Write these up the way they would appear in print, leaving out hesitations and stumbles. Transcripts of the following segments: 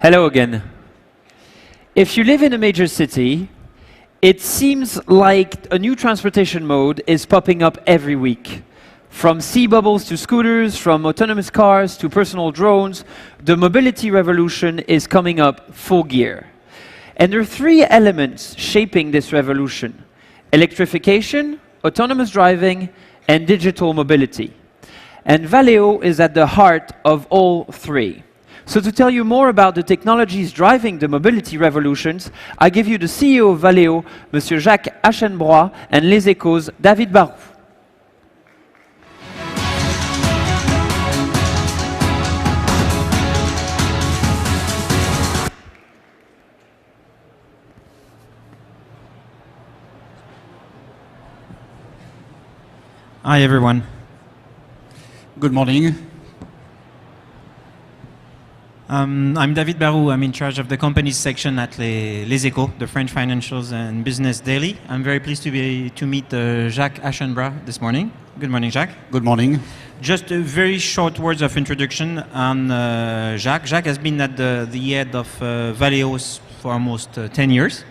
Hello again. If you live in a major city, it seems like a new transportation mode is popping up every week. From sea bubbles to scooters, from autonomous cars to personal drones, the mobility revolution is coming up full gear. And there are three elements shaping this revolution: electrification, autonomous driving, and digital mobility. And Valeo is at the heart of all three. So to tell you more about the technologies driving the mobility revolutions, I give you the CEO of Valeo, Monsieur Jacques Aschenbroich, and Les Echos' David Barroux. Hi, everyone. Good morning. I'm David Barroux. I'm in charge of the companies section at Les Echos, the French financials and business daily. I'm very pleased to meet Jacques Aschenbroich this morning. Good morning, Jacques. Good morning. Just a very short words of introduction on Jacques. Jacques has been at the head of Valeo for almost 10 years.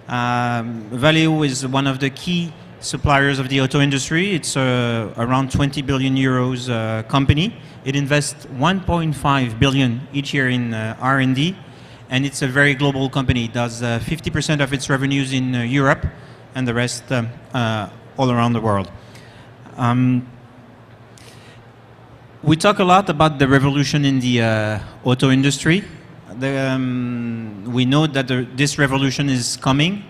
Valeo is one of the key suppliers of the auto industry. It's around 20 billion euros company. It invests 1.5 billion each year in R&D, and it's a very global company. It does 50% of its revenues in Europe and the rest all around the world. We talk a lot about the revolution in the auto industry. We know that this revolution is coming.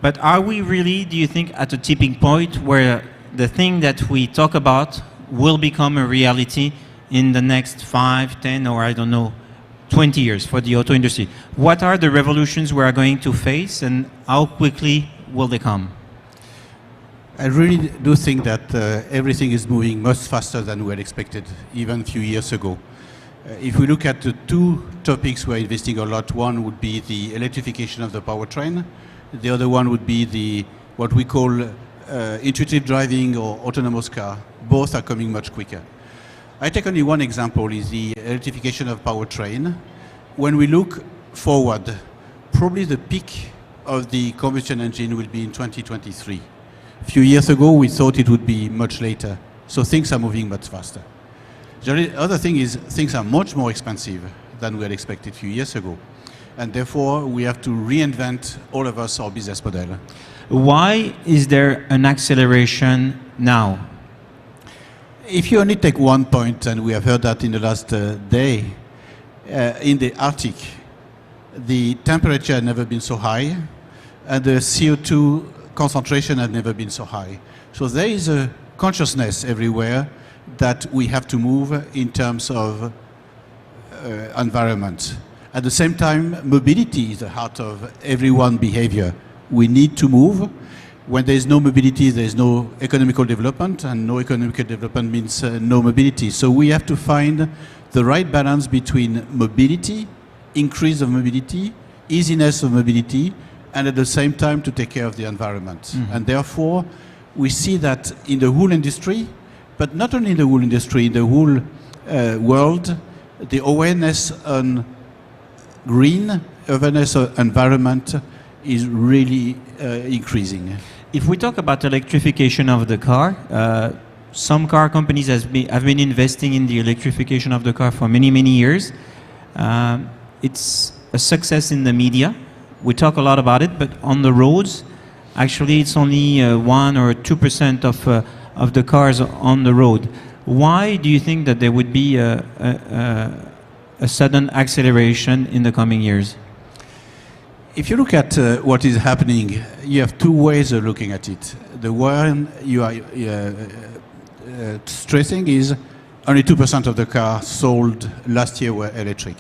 But are we really, do you think, at a tipping point where the thing that we talk about will become a reality in the next 5, 10, or I don't know, 20 years for the auto industry? What are the revolutions we are going to face, and how quickly will they come? I really do think that everything is moving much faster than we had expected, even a few years ago. If we look at the two topics we're investing a lot, one would be the electrification of the powertrain. The other one would be what we call intuitive driving or autonomous car. Both are coming much quicker. I take only one example, is the electrification of powertrain. When we look forward, probably the peak of the combustion engine will be in 2023. A few years ago, we thought it would be much later. So things are moving much faster. The other thing is things are much more expensive than we had expected a few years ago. And therefore, we have to reinvent, all of us, our business model. Why is there an acceleration now? If you only take one point, and we have heard that in the last day, in the Arctic, the temperature had never been so high, and the CO2 concentration had never been so high. So there is a consciousness everywhere that we have to move in terms of environment. At the same time, mobility is the heart of everyone's behavior. We need to move. When there is no mobility, there is no economical development, and no economical development means no mobility. So we have to find the right balance between mobility, increase of mobility, easiness of mobility, and at the same time to take care of the environment. Mm-hmm. And therefore, we see that in the whole industry, but not only in the whole industry, in the whole world, the awareness on green, awareness of environment is really increasing. If we talk about electrification of the car, some car companies have been investing in the electrification of the car for many, many years. It's a success in the media. We talk a lot about it, but on the roads, actually it's only 1 or 2% of the cars on the road. Why do you think that there would be a sudden acceleration in the coming years? If you look at what is happening, you have two ways of looking at it. The one you are stressing is only 2% of the cars sold last year were electric.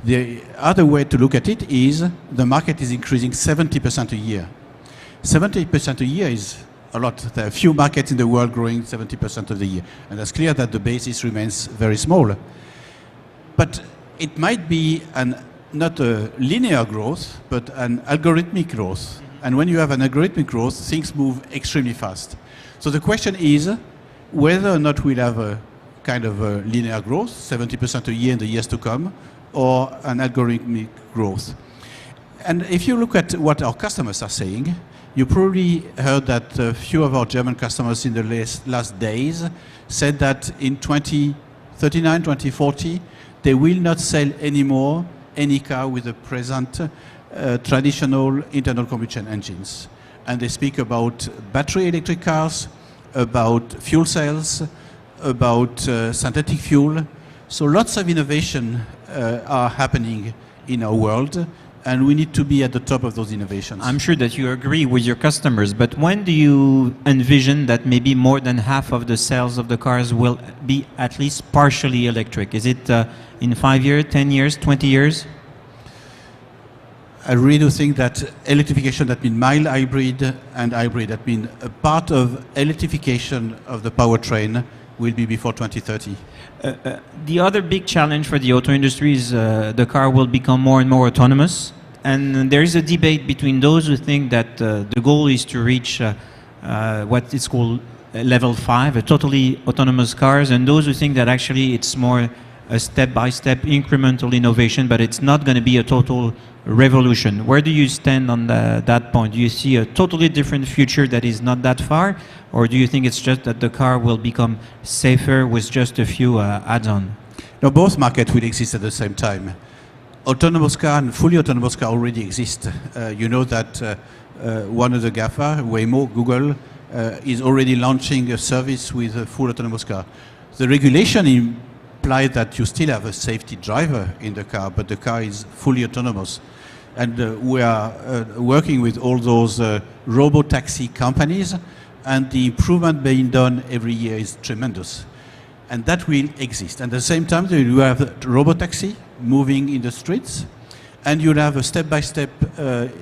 The other way to look at it is the market is increasing 70% a year. 70% a year is a lot. There are few markets in the world growing 70% of the year. And it's clear that the basis remains very small. But it might be not a linear growth, but an algorithmic growth. And when you have an algorithmic growth, things move extremely fast. So the question is whether or not we'll have a kind of a linear growth, 70% a year in the years to come, or an algorithmic growth. And if you look at what our customers are saying, you probably heard that a few of our German customers in the last days said that in 2039, 2040, they will not sell anymore any car with the present traditional internal combustion engines. And they speak about battery electric cars, about fuel cells, about synthetic fuel. So lots of innovation are happening in our world, and we need to be at the top of those innovations. I'm sure that you agree with your customers, but when do you envision that maybe more than half of the sales of the cars will be at least partially electric? Is it in 5 years, 10 years, 20 years? I really do think that electrification, that means mild hybrid and hybrid, that means a part of electrification of the powertrain will be before 2030. The other big challenge for the auto industry is the car will become more and more autonomous. And there is a debate between those who think that the goal is to reach what is called level 5, a totally autonomous cars, and those who think that actually it's more a step-by-step incremental innovation, but it's not going to be a total revolution. Where do you stand on that point? Do you see a totally different future that is not that far, or do you think it's just that the car will become safer with just a few add-on? No, both markets will exist at the same time. Autonomous car and fully autonomous car already exist. You know that one of the GAFA, Waymo, Google, is already launching a service with a full autonomous car. The regulation implies that you still have a safety driver in the car, but the car is fully autonomous. And we are working with all those robo-taxi companies, and the improvement being done every year is tremendous. And that will exist. And at the same time, you have robo-taxi moving in the streets, and you'll have a step-by-step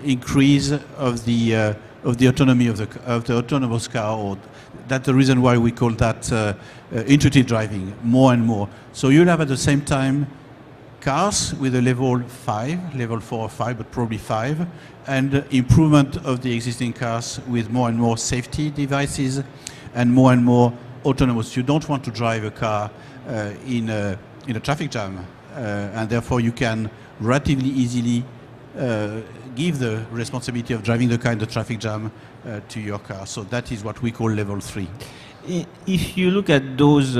increase of the autonomy of the autonomous car. Or that's the reason why we call that intuitive driving more and more. So you'll have at the same time cars with a level 5, level 4 or 5, but probably 5, and improvement of the existing cars with more and more safety devices and more autonomous. You don't want to drive a car in a traffic jam, and therefore you can relatively easily give the responsibility of driving the car in the traffic jam to your car. So that is what we call level 3. If you look at those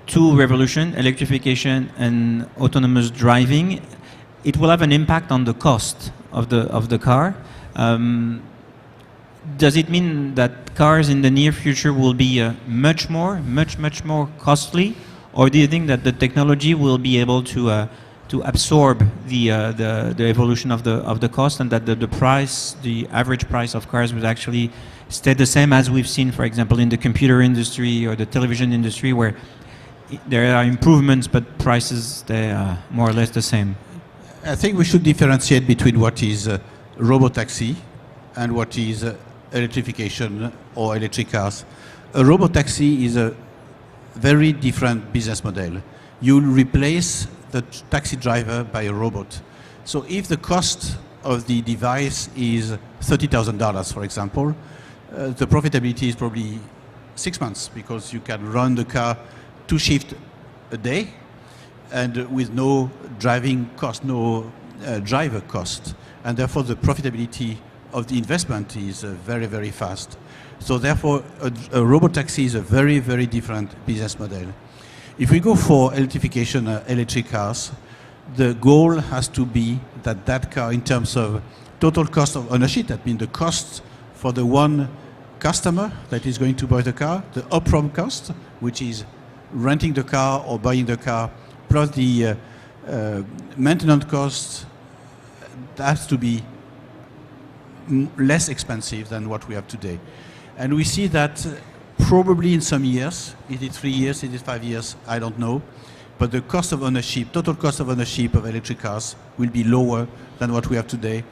two revolutions, electrification and autonomous driving, it will have an impact on the cost of the car. Does it mean that cars in the near future will be much more costly, or do you think that the technology will be able to absorb the evolution of the cost, and that the average price of cars will actually stay the same as we've seen, for example, in the computer industry or the television industry, where there are improvements but prices stay more or less the same? I think we should differentiate between what is robotaxi and what is electrification or electric cars. A robotaxi is a very different business model. You will replace the taxi driver by a robot. So if the cost of the device is $30,000, for example, the profitability is probably 6 months, because you can run the car 2 shifts a day, and with no driving cost, no driver cost. And therefore the profitability of the investment is very, very fast. So therefore a robotaxi is a very, very different business model. If we go for electrification, electric cars, the goal has to be that that car, in terms of total cost of ownership, that means the cost for the one customer that is going to buy the car, the upfront cost, which is renting the car or buying the car, plus the maintenance costs, has to be less expensive than what we have today. And we see that probably in some years, is it 3 years, is it 5 years, I don't know, but the cost of ownership, total cost of ownership of electric cars will be lower than what we have today,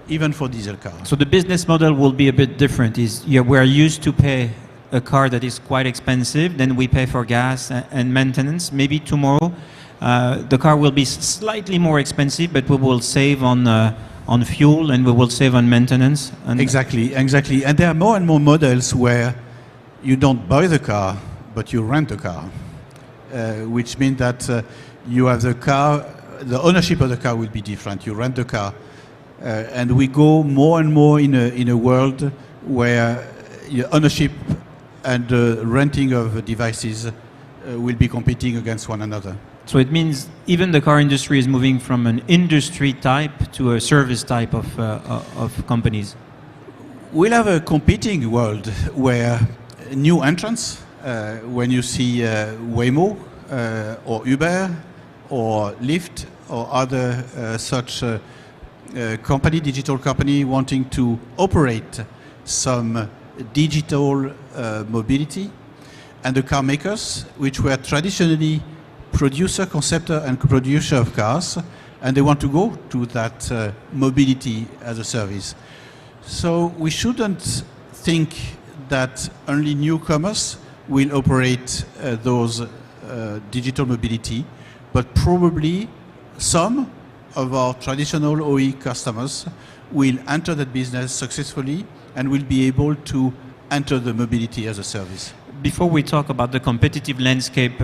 even for diesel cars. So the business model will be a bit different. We're used to pay a car that is quite expensive, then we pay for gas and maintenance. Maybe tomorrow the car will be slightly more expensive, but we will save on fuel and we will save on maintenance. And exactly. And there are more and more models where you don't buy the car, but you rent the car, which means that you have the car the ownership of the car will be different. You rent the car, and we go more and more in a world where ownership and renting of devices will be competing against one another. So it means even the car industry is moving from an industry type to a service type of companies. We'll have a competing world where new entrants, when you see Waymo or Uber or Lyft or other such digital company wanting to operate some digital mobility, and the car makers, which were traditionally producer, conceptor, and producer of cars, and they want to go to that mobility as a service. So we shouldn't think that only newcomers will operate those digital mobility, but probably some of our traditional OE customers will enter that business successfully and will be able to enter the mobility as a service. Before we talk about the competitive landscape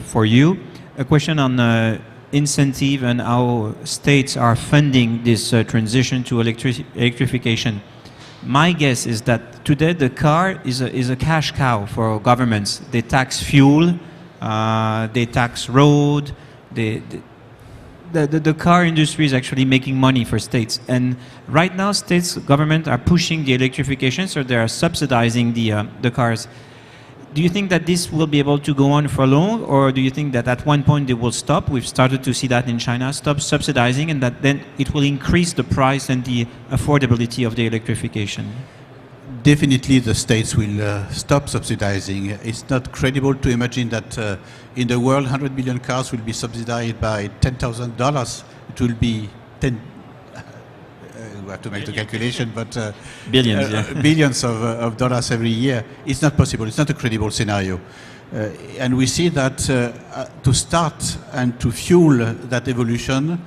for you, a question on incentive and how states are funding this transition to electrification. My guess is that today the car is a cash cow for governments. They tax fuel, they tax road, the car industry is actually making money for states. And right now, states, government are pushing the electrification, so they are subsidizing the cars. Do you think that this will be able to go on for long, or do you think that at one point they will stop? We've started to see that in China, stop subsidizing, and that then it will increase the price and the affordability of the electrification? Definitely the states will stop subsidizing. It's not credible to imagine that in the world 100 million cars will be subsidized by $10,000. It will be 10, we have to make the calculation, but billions, yeah. billions of dollars every year. It's not possible. It's not a credible scenario. And we see that to start and to fuel that evolution,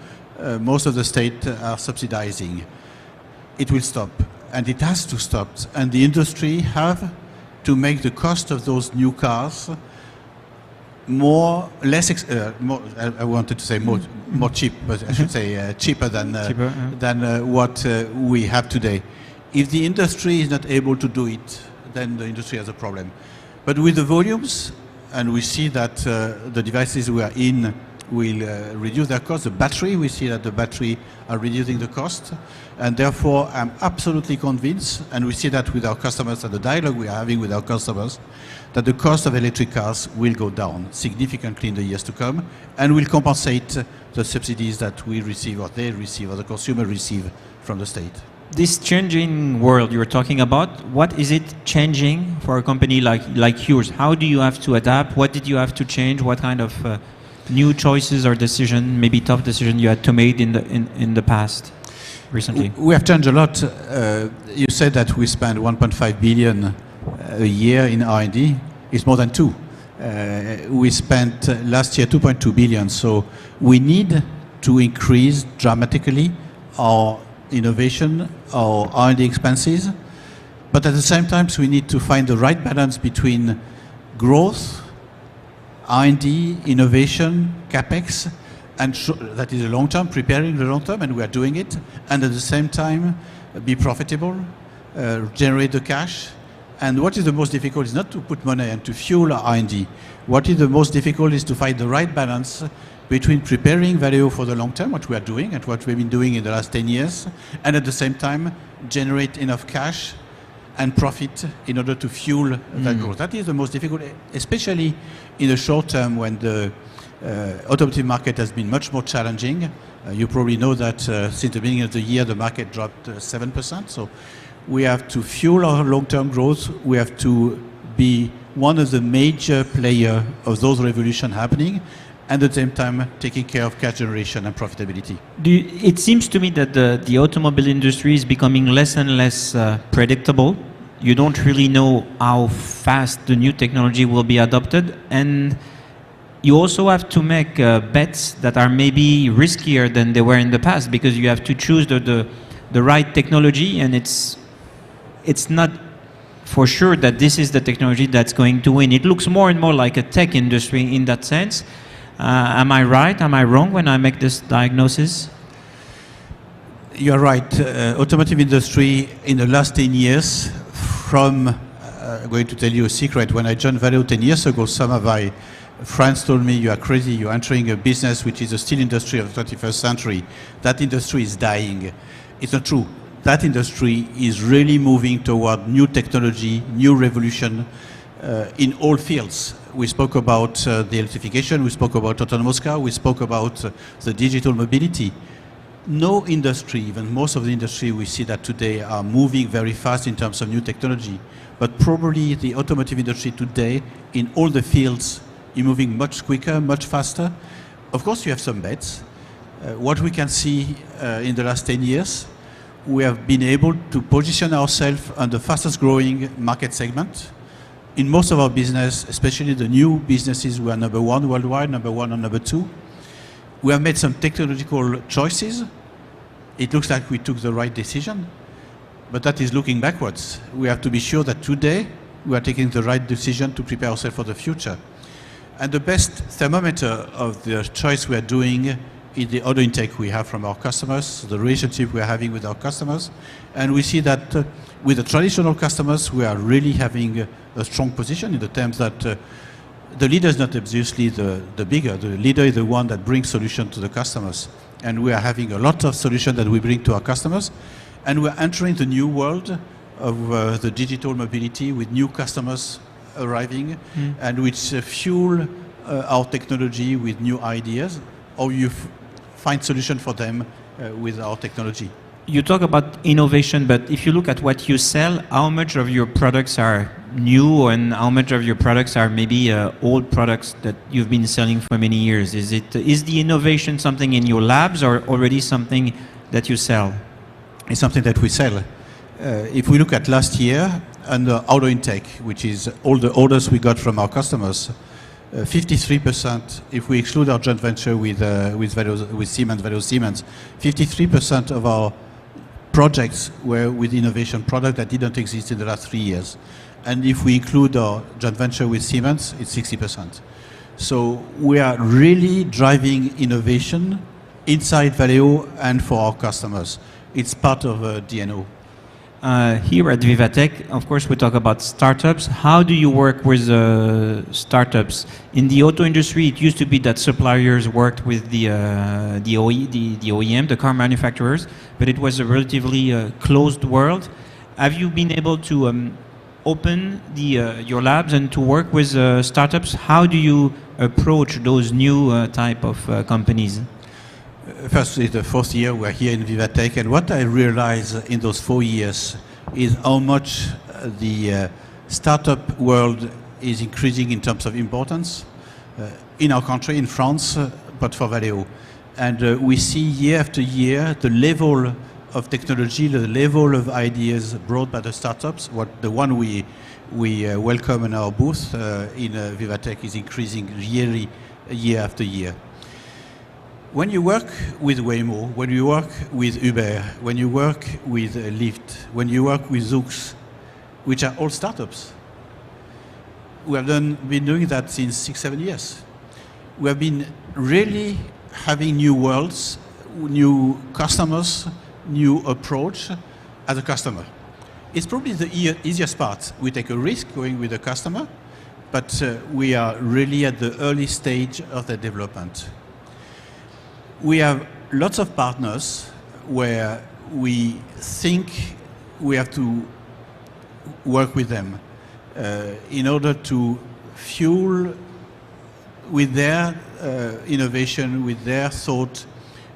most of the states are subsidizing. It will stop. And it has to stop. And the industry have to make the cost of those new cars more cheap, but I should say cheaper than what we have today. If the industry is not able to do it, then the industry has a problem. But with the volumes, and we see that the devices we are in will reduce their cost. The battery, we see that the battery are reducing the cost, and therefore I'm absolutely convinced, and we see that with our customers and the dialogue we are having with our customers, that the cost of electric cars will go down significantly in the years to come and will compensate the subsidies that we receive, or they receive, or the consumer receive from the state. This changing world you're talking about, what is it changing for a company like yours? How do you have to adapt? What did you have to change? What kind of new choices or decision, maybe tough decision you had to make in the past, recently? We have changed a lot. You said that we spend 1.5 billion a year in R&D. It's more than 2. We spent last year 2.2 billion. So we need to increase dramatically our innovation, our R&D expenses. But at the same time, we need to find the right balance between growth, R&D, innovation, CapEx, and that is a long term, preparing the long term, and we are doing it, and at the same time be profitable, generate the cash. And what is the most difficult is not to put money and to fuel our R&D. What is the most difficult is to find the right balance between preparing Valeo for the long term, what we are doing and what we've been doing in the last 10 years, and at the same time generate enough cash and profit in order to fuel that growth. That is the most difficult, especially in the short term when the automotive market has been much more challenging. You probably know that since the beginning of the year, the market dropped 7%. So we have to fuel our long-term growth. We have to be one of the major players of those revolutions happening, and at the same time taking care of cash generation and profitability. It seems to me that the automobile industry is becoming less and less predictable. You don't really know how fast the new technology will be adopted, and you also have to make bets that are maybe riskier than they were in the past, because you have to choose the right technology, and it's not for sure that this is the technology that's going to win. It looks more and more like a tech industry in that sense. Am I right? Am I wrong when I make this diagnosis? You're right. Automotive industry in the last 10 years, from, I'm going to tell you a secret, when I joined Valeo 10 years ago, some of my friends told me, you are crazy, you're entering a business which is a steel industry of the 21st century. That industry is dying. It's not true. That industry is really moving toward new technology, new revolution in all fields. We spoke about the electrification, we spoke about autonomous car, we spoke about the digital mobility. No industry, even most of the industry we see that today are moving very fast in terms of new technology. But probably the automotive industry today, in all the fields, is moving much quicker, much faster. Of course, you have some bets. What we can see in the last 10 years, we have been able to position ourselves on the fastest growing market segment. In most of our business, especially the new businesses, we are number one worldwide, number one and number two. We have made some technological choices. It looks like we took the right decision, but that is looking backwards. We have to be sure that today we are taking the right decision to prepare ourselves for the future. And the best thermometer of the choice we are doing is the order intake we have from our customers, the relationship we are having with our customers. And we see that with the traditional customers, we are really having a strong position in the terms that the leader is not obviously the bigger. The leader is the one that brings solution to the customers. And we are having a lot of solutions that we bring to our customers. And we're entering the new world of the digital mobility with new customers arriving and which fuel our technology with new ideas, or you find solution for them with our technology. You talk about innovation, but if you look at what you sell, how much of your products are new and how much of your products are maybe old products that you've been selling for many years? Is the innovation something in your labs or already something that you sell? It's something that we sell. If we look at last year and the order intake, which is all the orders we got from our customers, 53%, if we exclude our joint venture with Siemens, Valeo Siemens, 53% of our projects were with innovation product that didn't exist in the last 3 years. And if we include our joint venture with Siemens, it's 60%. So we are really driving innovation inside Valeo and for our customers. It's part of DNO. Here at Vivatech, of course, we talk about startups. How do you work with startups? In the auto industry, it used to be that suppliers worked with the OEM, the car manufacturers, but it was a relatively closed world. Have you been able to open your labs and to work with startups? How do you approach those new type of companies? First, it's the fourth year we're here in Vivatech, and what I realized in those 4 years is how much the startup world is increasing in terms of importance in our country, in France, but for Valeo. And we see year after year the level of technology, the level of ideas brought by the startups. The one we welcome in our booth in Vivatech is increasing yearly, year after year. When you work with Waymo, when you work with Uber, when you work with Lyft, when you work with Zoox, which are all startups, we have been doing that since 6-7 years. We have been really having new worlds, new customers, new approach as a customer. It's probably the easiest part. We take a risk going with the customer, but we are really at the early stage of the development. We have lots of partners where we think we have to work with them in order to fuel with their innovation, with their thought,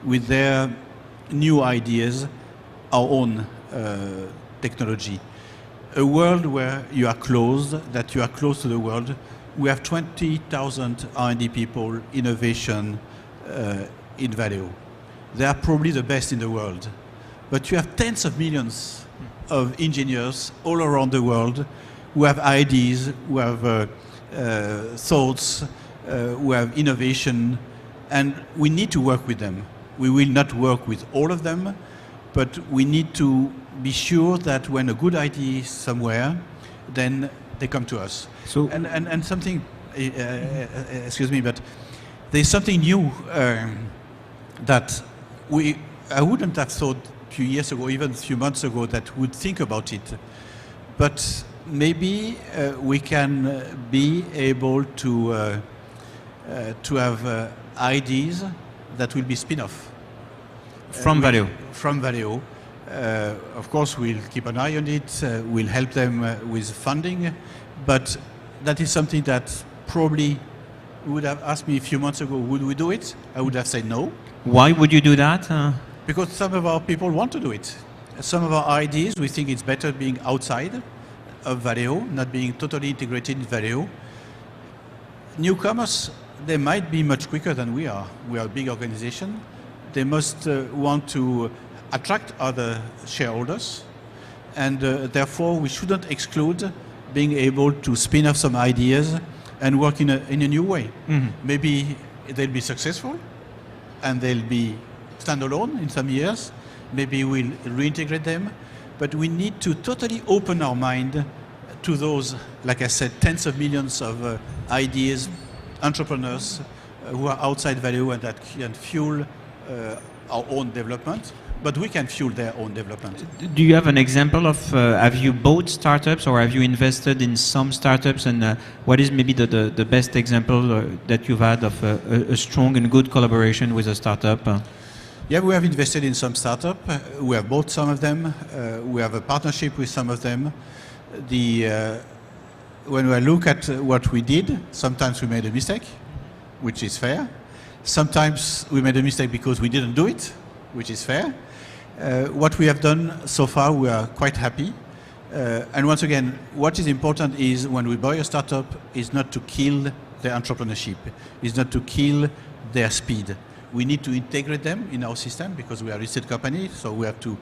with their new ideas, our own technology. A world where you are closed, that you are close to the world. We have 20,000 R&D people, innovation, in Valeo. They are probably the best in the world. But you have tens of millions of engineers all around the world who have ideas, who have thoughts, who have innovation, and we need to work with them. We will not work with all of them, but we need to be sure that when a good idea is somewhere, then they come to us. So and something, excuse me, but there's something new that I wouldn't have thought a few years ago, even a few months ago, that would think about it. But maybe we can be able to have ideas that will be spin-off. From Valeo. From Valeo. Of course, we'll keep an eye on it. We'll help them with funding. But that is something that probably would have asked me a few months ago, would we do it? I would have said no. Why would you do that? Because some of our people want to do it. Some of our ideas, we think it's better being outside of Valeo, not being totally integrated in Valeo. Newcomers, they might be much quicker than we are. We are a big organization. They must want to attract other shareholders, and therefore we shouldn't exclude being able to spin off some ideas and work in a new way. Mm-hmm. Maybe they'll be successful and they'll be standalone in some years. Maybe we'll reintegrate them, but we need to totally open our mind to those, like I said, tens of millions of ideas, entrepreneurs who are outside Valeo and that can fuel our own development, but we can fuel their own development. Do you have an example of, have you bought startups or have you invested in some startups, and what is maybe the best example that you've had of a strong and good collaboration with a startup? Yeah, we have invested in some startup. We have bought some of them. We have a partnership with some of them. When we look at what we did, sometimes we made a mistake, which is fair. Sometimes we made a mistake because we didn't do it, which is fair. What we have done so far, we are quite happy. And once again, what is important is when we buy a startup is not to kill their entrepreneurship, is not to kill their speed. We need to integrate them in our system because we are a listed company, so we have to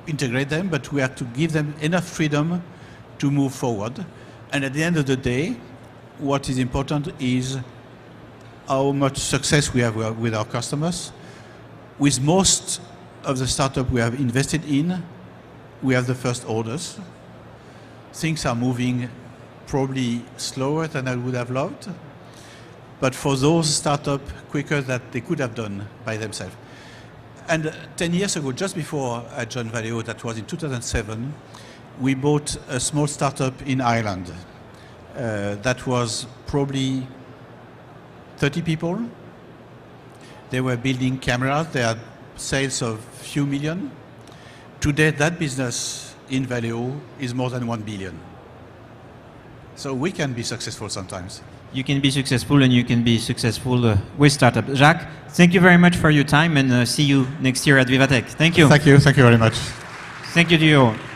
integrate them, but we have to give them enough freedom to move forward. And at the end of the day, what is important is how much success we have with our customers. With most of the startup we have invested in, we have the first orders. Things are moving probably slower than I would have loved, but for those startups, quicker than they could have done by themselves. And 10 years ago, just before I joined Valeo, that was in 2007, we bought a small startup in Ireland. That was probably 30 people. They were building cameras. They had sales of few million. Today, that business in Valeo is more than 1 billion. So we can be successful sometimes. You can be successful, and you can be successful with startups. Jacques, thank you very much for your time, and see you next year at Viva Tech. Thank you. Thank you. Thank you very much. Thank you to you all.